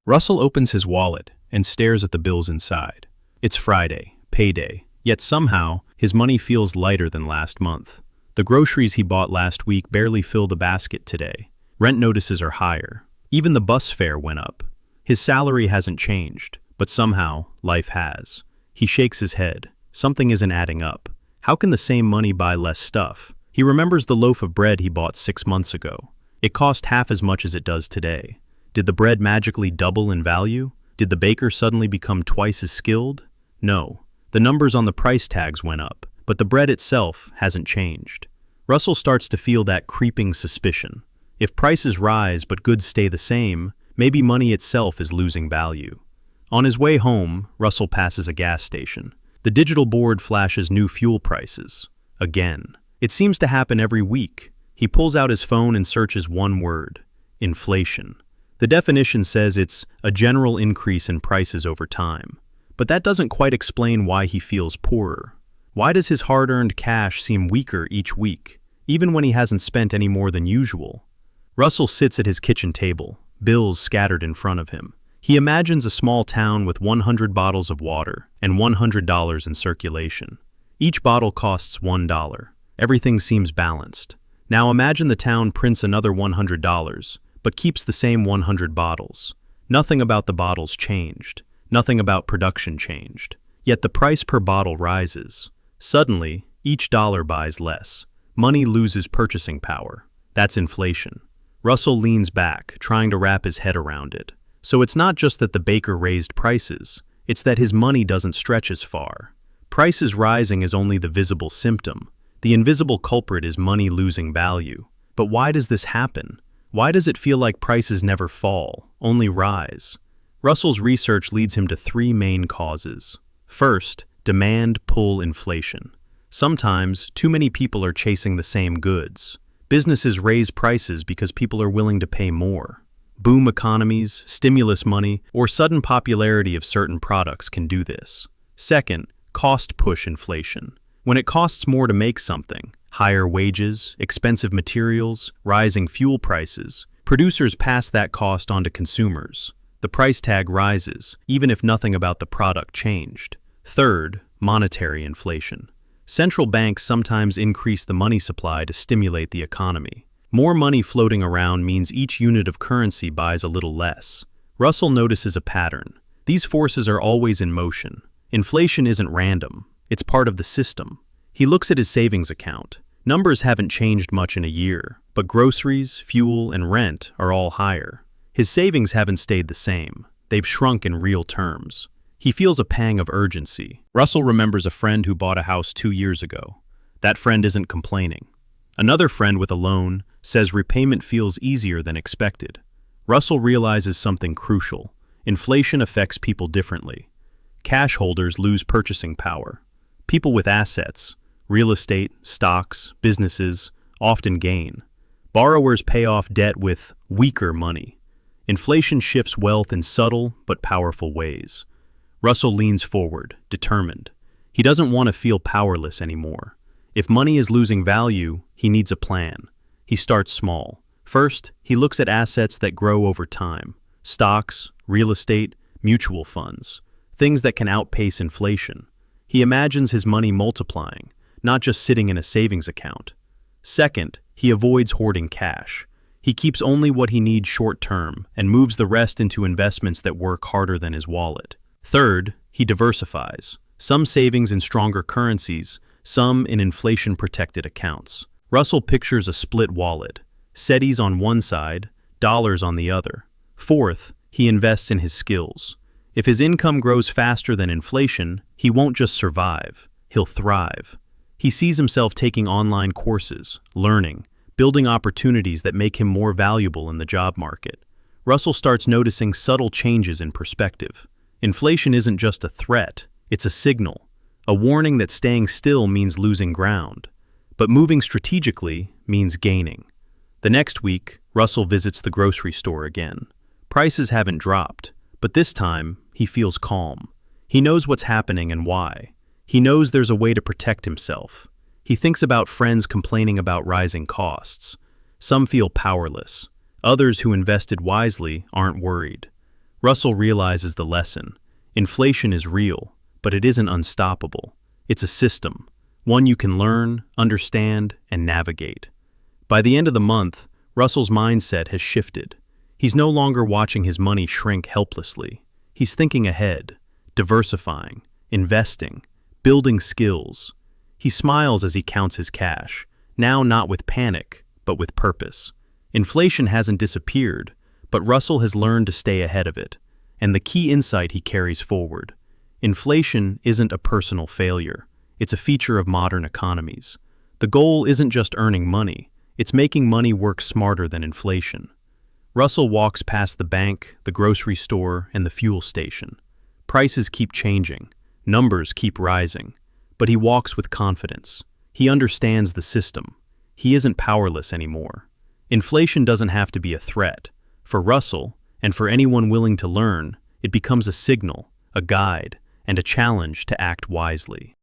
Russell opens his wallet and stares at the bills inside. It's Friday, payday, yet somehow his money feels lighter than last month. The groceries he bought last week barely fill the basket today. Rent notices are higher. Even the bus fare went up. His salary hasn't changed, but somehow life has. He shakes his head. Something isn't adding up. How can the same money buy less stuff? He remembers the loaf of bread he bought 6 months ago. It cost half as much as it does today. Did the bread magically double in value? Did the baker suddenly become twice as skilled? No. The numbers on the price tags went up, but the bread itself hasn't changed. Russell starts to feel that creeping suspicion. If prices rise but goods stay the same, maybe money itself is losing value. On his way home, Russell passes a gas station. The digital board flashes new fuel prices. Again. It seems to happen every week. He pulls out his phone and searches one word: inflation. The definition says it's a general increase in prices over time. But that doesn't quite explain why he feels poorer. Why does his hard-earned cash seem weaker each week, even when he hasn't spent any more than usual? Russell sits at his kitchen table, bills scattered in front of him. He imagines a small town with 100 bottles of water and $100 in circulation. Each bottle costs $1. Everything seems balanced. Now imagine the town prints another $100, but keeps the same 100 bottles. Nothing about the bottles changed. Nothing about production changed. Yet the price per bottle rises. Suddenly, each dollar buys less. Money loses purchasing power. That's inflation. Russell leans back, trying to wrap his head around it. So it's not just that the baker raised prices, it's that his money doesn't stretch as far. Prices rising is only the visible symptom. The invisible culprit is money losing value. But why does this happen? Why does it feel like prices never fall, only rise? Russell's research leads him to 3 main causes. First, demand-pull inflation. Sometimes, too many people are chasing the same goods. Businesses raise prices because people are willing to pay more. Boom economies, stimulus money, or sudden popularity of certain products can do this. Second, cost-push inflation. When it costs more to make something, higher wages, expensive materials, rising fuel prices, producers pass that cost on to consumers. The price tag rises, even if nothing about the product changed. Third, monetary inflation. Central banks sometimes increase the money supply to stimulate the economy. More money floating around means each unit of currency buys a little less. Russell notices a pattern. These forces are always in motion. Inflation isn't random. It's part of the system. He looks at his savings account. Numbers haven't changed much in a year, but groceries, fuel, and rent are all higher. His savings haven't stayed the same. They've shrunk in real terms. He feels a pang of urgency. Russell remembers a friend who bought a house 2 years ago. That friend isn't complaining. Another friend with a loan says repayment feels easier than expected. Russell realizes something crucial. Inflation affects people differently. Cash holders lose purchasing power. People with assets, real estate, stocks, businesses, often gain. Borrowers pay off debt with weaker money. Inflation shifts wealth in subtle but powerful ways. Russell leans forward, determined. He doesn't want to feel powerless anymore. If money is losing value, he needs a plan. He starts small. First, he looks at assets that grow over time. Stocks, real estate, mutual funds. Things that can outpace inflation. He imagines his money multiplying, not just sitting in a savings account. Second, he avoids hoarding cash. He keeps only what he needs short-term and moves the rest into investments that work harder than his wallet. Third, he diversifies. Some savings in stronger currencies, some in inflation-protected accounts. Russell pictures a split wallet. Cedis on one side, dollars on the other. Fourth, he invests in his skills. If his income grows faster than inflation, he won't just survive, he'll thrive. He sees himself taking online courses, learning, building opportunities that make him more valuable in the job market. Russell starts noticing subtle changes in perspective. Inflation isn't just a threat, it's a signal, a warning that staying still means losing ground. But moving strategically means gaining. The next week, Russell visits the grocery store again. Prices haven't dropped, but this time, he feels calm. He knows what's happening and why. He knows there's a way to protect himself. He thinks about friends complaining about rising costs. Some feel powerless. Others who invested wisely aren't worried. Russell realizes the lesson. Inflation is real, but it isn't unstoppable. It's a system, one you can learn, understand, and navigate. By the end of the month, Russell's mindset has shifted. He's no longer watching his money shrink helplessly. He's thinking ahead, diversifying, investing, building skills. He smiles as he counts his cash, now not with panic, but with purpose. Inflation hasn't disappeared, but Russell has learned to stay ahead of it, and the key insight he carries forward. Inflation isn't a personal failure. It's a feature of modern economies. The goal isn't just earning money, it's making money work smarter than inflation. Russell walks past the bank, the grocery store, and the fuel station. Prices keep changing, numbers keep rising, but he walks with confidence. He understands the system. He isn't powerless anymore. Inflation doesn't have to be a threat. For Russell, and for anyone willing to learn, it becomes a signal, a guide, and a challenge to act wisely.